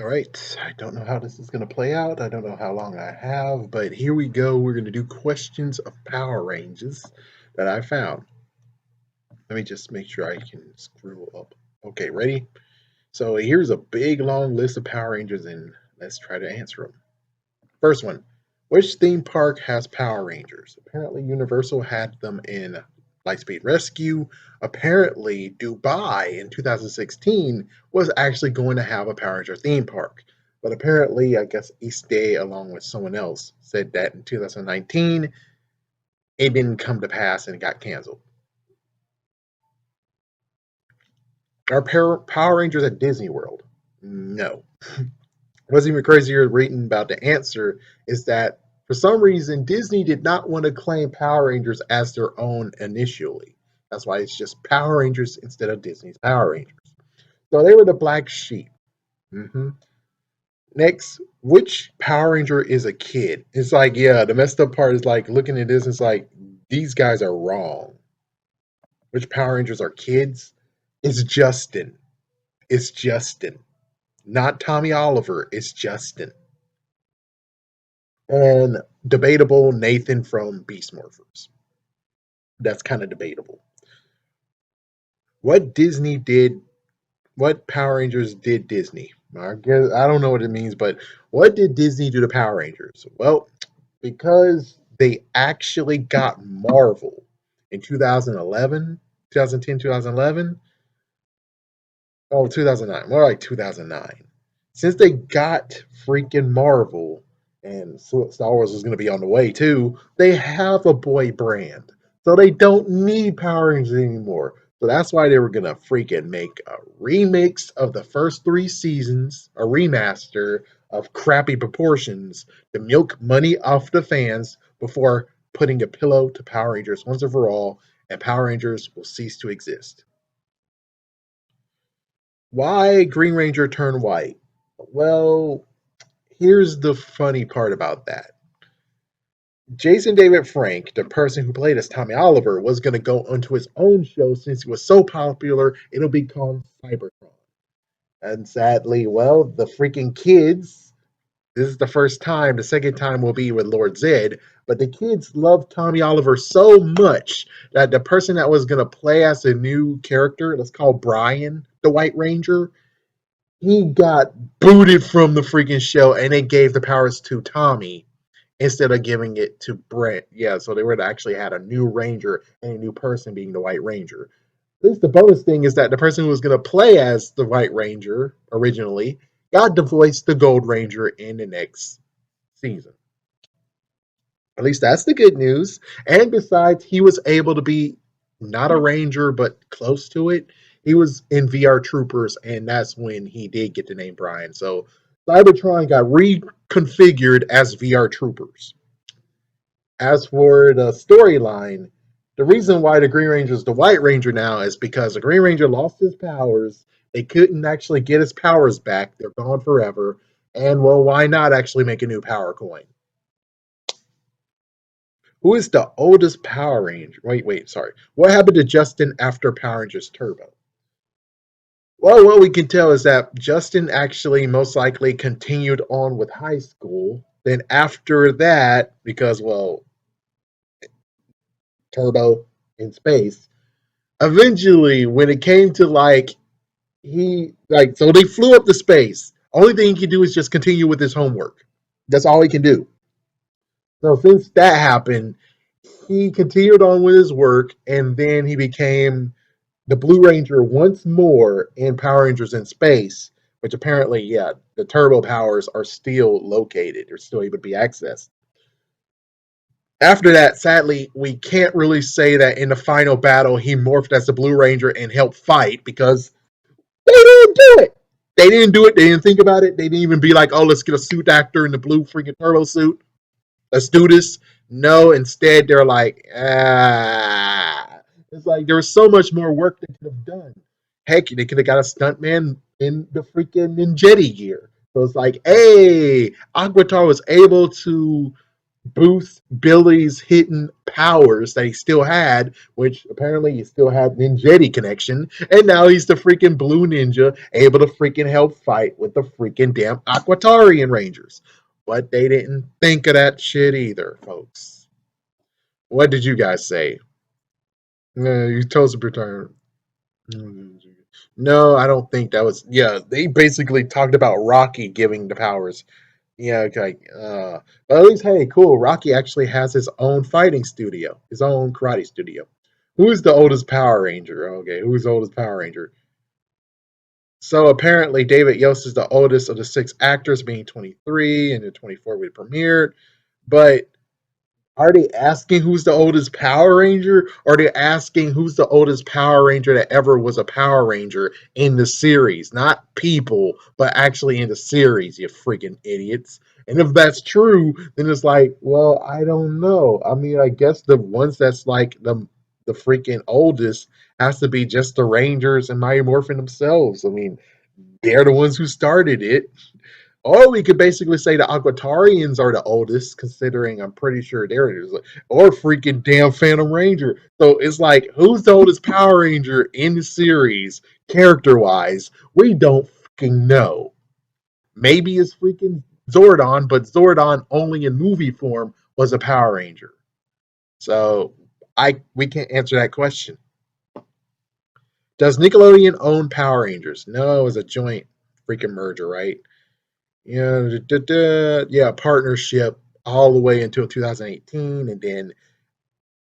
All right, I don't know how this is going to play out. I don't know how long I have, but here we go. We're going to do questions of Power Rangers that I found. Let me just make sure I can scroll up. Okay, ready? So here's a big long list of Power Rangers, and let's try to answer them. First one: which theme park has Power Rangers? Apparently, Universal had them in Lightspeed Rescue. Apparently, Dubai in 2016 was actually going to have a Power Ranger theme park. But apparently, I guess East Day, along with someone else, said that in 2019 it didn't come to pass and it got canceled. Are Power Rangers at Disney World? No. What's even crazier reading about the answer is that for some reason Disney did not want to claim Power Rangers as their own initially. That's why it's just Power Rangers instead of Disney's Power Rangers. So they were the black sheep. hmm Next, which Power Ranger is a kid? It's like, yeah, the messed up part is like looking at this, it's like these guys are wrong. Which Power Rangers are kids? It's Justin. It's Justin. Not Tommy Oliver, it's Justin. And debatable Nathan from Beast Morphers. That's kind of debatable. What Disney did, what Power Rangers did Disney? I guess I don't know what it means, but what did Disney do to Power Rangers? Well, because they actually got Marvel in 2011, 2010, 2011. Oh, 2009, more like 2009. Since they got freaking Marvel and Star Wars was going to be on the way too, they have a boy brand. So they don't need Power Rangers anymore. So that's why they were going to freaking make a remix of the first three seasons, a remaster of crappy proportions to milk money off the fans before putting a pillow to Power Rangers once and for all, and Power Rangers will cease to exist. Why Green Ranger turned white? Well, here's the funny part about that. Jason David Frank, the person who played as Tommy Oliver, was going to go onto his own show since he was so popular, it'll be called Cybertron. And sadly, well, the freaking kids, this is the first time, the second time will be with Lord Zed, but the kids love Tommy Oliver so much that the person that was going to play as a new character, let's call Brian the White Ranger, he got booted from the freaking show and they gave the powers to Tommy instead of giving it to Brent. Yeah, so they would have actually had a new Ranger and a new person being the White Ranger. At least the bonus thing is that the person who was going to play as the White Ranger originally got to voice the Gold Ranger in the next season. At least that's the good news. And besides, he was able to be not a ranger, but close to it. He was in VR Troopers, and that's when he did get the name Brian. So Cybertron got reconfigured as VR Troopers. As for the storyline, the reason why the Green Ranger is the White Ranger now is because the Green Ranger lost his powers. They couldn't actually get his powers back. They're gone forever. And well, why not actually make a new power coin? Who is the oldest Power Ranger? Wait, sorry. What happened to Justin after Power Rangers Turbo? Well, what we can tell is that Justin actually most likely continued on with high school. Then after that, because, well, Turbo in space, eventually, when it came to so they flew up to space. Only thing he can do is just continue with his homework. That's all he can do. So since that happened, he continued on with his work, and then he became the Blue Ranger once more in Power Rangers in Space, which apparently, yeah, the turbo powers are still located. They're still able to be accessed. After that, sadly, we can't really say that in the final battle he morphed as the Blue Ranger and helped fight because they didn't do it. They didn't do it. They didn't think about it. They didn't even be like, oh, let's get a suit actor in the blue freaking turbo suit. Let's do this. No, instead, they're like, ah. It's like there was so much more work they could have done. Heck, they could have got a stuntman in the freaking Ninjetti gear. So it's like, hey, Aquitar was able to boost Billy's hidden powers that he still had, which apparently he still had Ninjetti connection, and now he's the freaking blue ninja able to freaking help fight with the freaking damn Aquatarian Rangers. But they didn't think of that shit either, folks. What did you guys say? You told us to No, I don't think that was. Yeah, they basically talked about Rocky giving the powers. Yeah, okay. But at least, hey, cool. Rocky actually has his own fighting studio, his own karate studio. Who is the oldest Power Ranger? Okay, who's the oldest Power Ranger? So apparently, David Yost is the oldest of the six actors, being 23, and in 24 we premiered. But are they asking who's the oldest Power Ranger? Or are they asking who's the oldest Power Ranger that ever was a Power Ranger in the series? Not people, but actually in the series, you freaking idiots. And if that's true, then it's like, well, I don't know. I mean, I guess the ones that's like the freaking oldest has to be just the Rangers and Mighty Morphin themselves. I mean, they're the ones who started it. Or we could basically say the Aquatarians are the oldest, considering I'm pretty sure they're or freaking damn Phantom Ranger. So it's like, who's the oldest Power Ranger in the series, character wise? We don't freaking know. Maybe it's freaking Zordon, but Zordon only in movie form was a Power Ranger. So we can't answer that question. Does Nickelodeon own Power Rangers? No, it was a joint freaking merger, right? Yeah, partnership all the way until 2018, and then,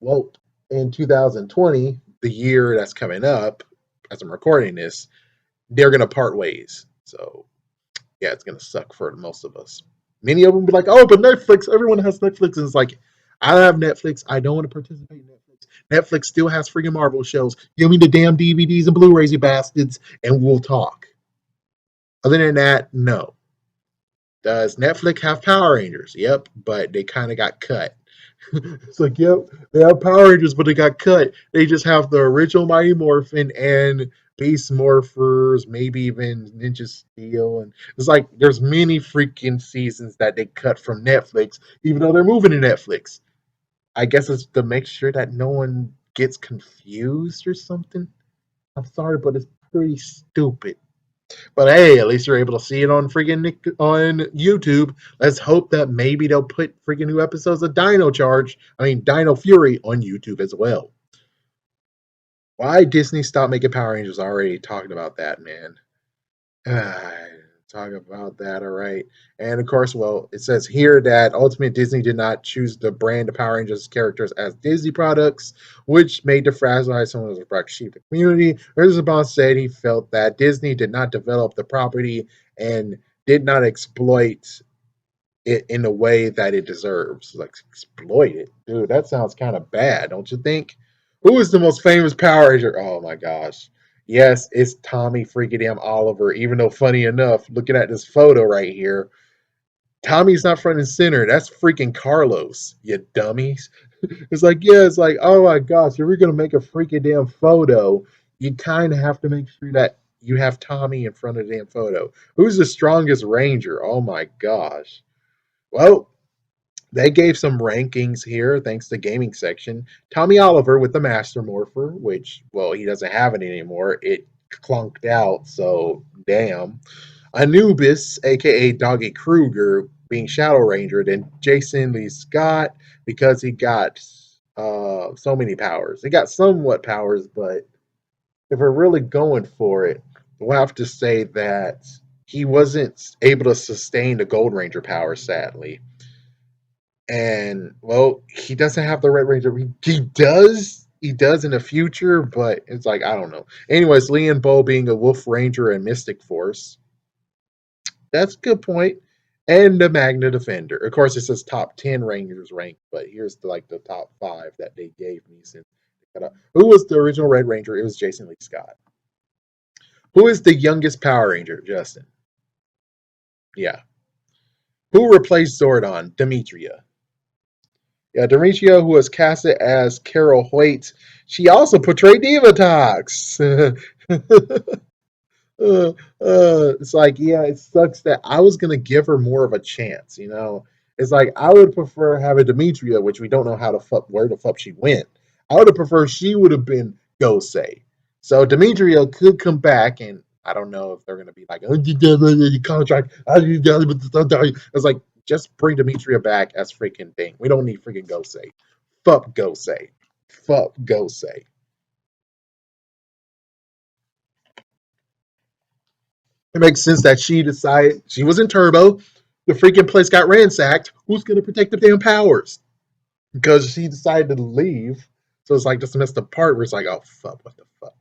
well, in 2020, the year that's coming up, as I'm recording this, they're gonna part ways. So yeah, it's gonna suck for most of us. Many of them be like, "Oh, but Netflix, everyone has Netflix," and it's like, I don't have Netflix. I don't want to participate in Netflix. Netflix still has freaking Marvel shows. Give me the damn DVDs and Blu-rays, you bastards, and we'll talk. Other than that, no. Does Netflix have Power Rangers? Yep, but they kind of got cut. It's like, yep, they have Power Rangers, but they got cut. They just have the original Mighty Morphin and Beast Morphers, maybe even Ninja Steel, and it's like there's many freaking seasons that they cut from Netflix, even though they're moving to Netflix. I guess it's to make sure that no one gets confused or something. I'm sorry, but it's pretty stupid. But hey, at least you're able to see it on on YouTube. Let's hope that maybe they'll put freaking new episodes of Dino Fury on YouTube as well. Why Disney stopped making Power Rangers? Already talking about that, man. Talk about that, all right. And of course, well, it says here that Ultimate Disney did not choose the brand of Power Rangers characters as Disney products, which made the fragile some of the black sheep the community. Rosenbaum said he felt that Disney did not develop the property and did not exploit it in a way that it deserves. Like, exploit it, dude. That sounds kind of bad, don't you think? Who is the most famous Power Ranger? Oh my gosh. Yes, it's Tommy freaking damn Oliver. Even though, funny enough, looking at this photo right here, Tommy's not front and center. That's freaking Carlos, you dummies. It's like, yeah, it's like, oh my gosh, if you're gonna make a freaking damn photo, you kind of have to make sure that you have Tommy in front of the damn photo. Who's the strongest Ranger? Oh my gosh. Well, they gave some rankings here, thanks to gaming section. Tommy Oliver with the Master Morpher, which, well, he doesn't have it anymore. It clunked out, so damn. Anubis, aka Doggy Kruger, being Shadow Ranger, then Jason Lee Scott, because he got so many powers. He got somewhat powers, but if we're really going for it, we'll have to say that he wasn't able to sustain the Gold Ranger power, sadly. And well, he doesn't have the Red Ranger. He does in the future, but it's like I don't know. Anyways, Lee and Bo being a Wolf Ranger and Mystic Force. That's a good point. And the Magna Defender. Of course, it says top 10 Rangers ranked, but here's the top 5 that they gave me since. Who was the original Red Ranger? It was Jason Lee Scott. Who is the youngest Power Ranger? Justin. Yeah. Who replaced Zordon? Demetria. Yeah, Demetria, who was casted as Carol Hoyt, she also portrayed Divatox. It's like, yeah, it sucks that I was gonna give her more of a chance, you know. It's like I would prefer having Demetria, which we don't know how the fuck where the fuck she went. I would have preferred she would have been Gosei. So Demetria could come back, and I don't know if they're gonna be like, oh, you did the contract. It's like just bring Demetria back as freaking thing. We don't need freaking Gosei. Fuck Gosei. Fuck Gosei. It makes sense that she decided she was in Turbo. The freaking place got ransacked. Who's gonna protect the damn powers? Because she decided to leave. So it's like just missed the part where it's like, oh fuck, what the fuck.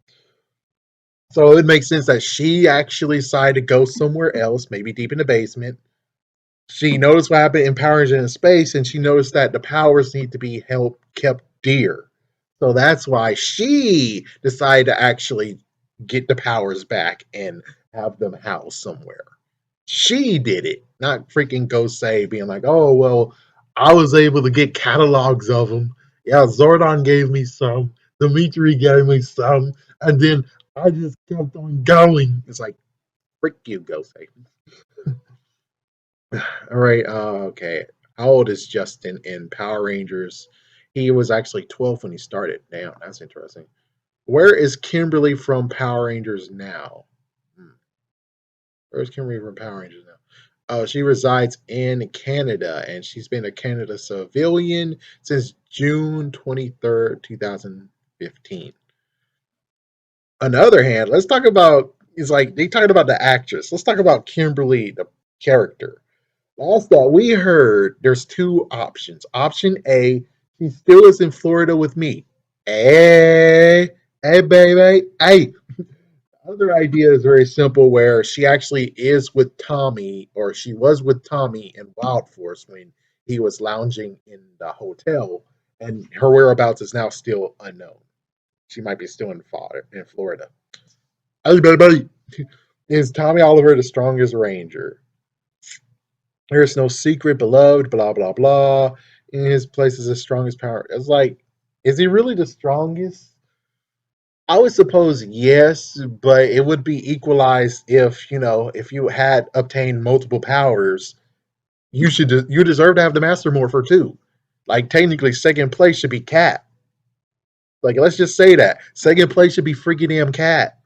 So it makes sense that she actually decided to go somewhere else, maybe deep in the basement. She noticed what happened in Power Rangers in space, and she noticed that the powers need to be held kept dear. So that's why she decided to actually get the powers back and have them housed somewhere. She did it, not freaking Gosei being like, oh, well, I was able to get catalogs of them. Yeah, Zordon gave me some, Dimitri gave me some, and then I just kept on going. It's like, frick you, Gosei. All right, okay. How old is Justin in Power Rangers? He was actually 12 when he started. Damn, that's interesting. Where is Kimberly from Power Rangers now? Hmm. Where's Kimberly from Power Rangers now? Oh, she resides in Canada, and she's been a Canada civilian since June 23rd, 2015. On the other hand, let's talk about, it's like they talked about the actress. Let's talk about Kimberly, the character. Last that we heard, there's two options. Option A, she still is in Florida with me. Hey, hey, baby, hey. Other idea is very simple, where she actually is with Tommy, or she was with Tommy in Wild Force when he was lounging in the hotel, and her whereabouts is now still unknown. She might be still in Florida. Hey, baby, is Tommy Oliver the strongest Ranger? There's no secret, beloved, blah blah blah. In his place is the strongest power. It's like, is he really the strongest? I would suppose yes, but it would be equalized if if you had obtained multiple powers, you deserve to have the Master Morpher too. Like technically, second place should be Cat. Like let's just say that second place should be freaking damn Cat.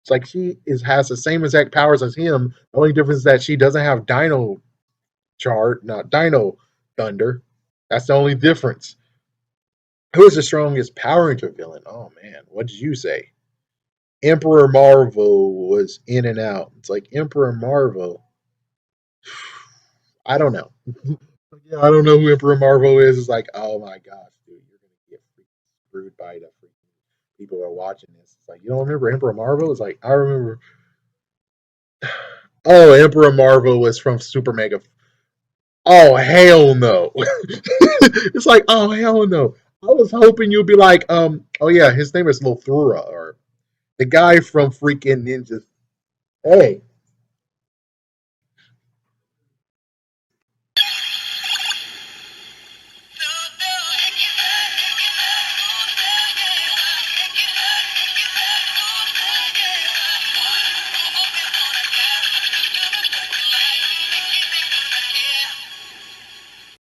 It's like she has the same exact powers as him. The only difference is that she doesn't have Dino Chart, not Dino Thunder. That's the only difference. Who is the strongest Power Ranger villain? Oh man, what did you say? Emperor Marvel was in and out. It's like Emperor Marvel. I don't know. Yeah, I don't know who Emperor Marvel is. It's like, oh my gosh, dude, you're gonna get screwed by the freaking people who are watching this. It's like, you don't remember Emperor Marvel? It's like, I remember. Oh, Emperor Marvel was from Super Mega. Oh hell no! It's like, oh hell no. I was hoping you'd be like, oh yeah, his name is Lothura, or the guy from freaking Ninja. Hey,